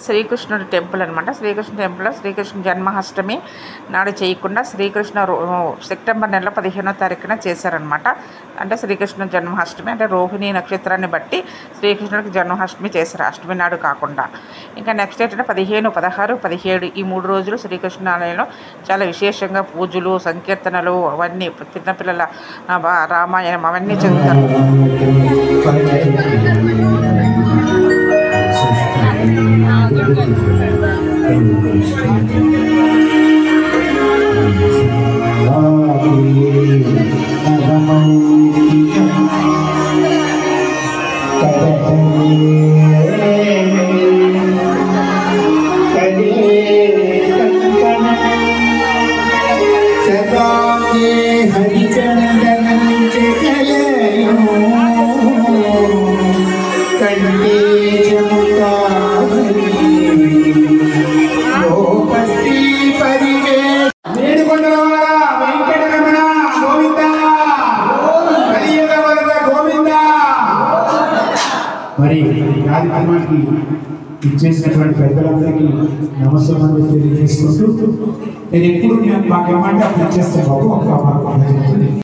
శ్రీకృష్ణుడి టెంపుల్ అనమాట. శ్రీకృష్ణ టెంపుల్లో శ్రీకృష్ణ జన్మాష్టమి నాడు చేయకుండా సెప్టెంబర్ నెల 15వ తారీఖున చేశారనమాట. అంటే శ్రీకృష్ణ జన్మాష్టమి అంటే రోహిణి నక్షత్రాన్ని బట్టి శ్రీకృష్ణుడికి జన్మాష్టమి చేశారు, అష్టమి నాడు కాకుండా. ఇంకా నెక్స్ట్ ఏంటంటే 15, 16, 17 ఈ 3 రోజులు శ్రీకృష్ణ ఆలయంలో చాలా విశేషంగా పూజలు, సంకీర్తనలు అవన్నీ చిన్నపిల్లల రామాయణం అవన్నీ చదువుతారు. మరి కార్యక్రమానికి ఇచ్చేసినటువంటి పెద్దలందరికీ నమస్కారం తెలియజేసుకుంటూ నేను ఎప్పుడు మాకేమంటే అప్పుడు ఇచ్చేస్తే బాబు ఒక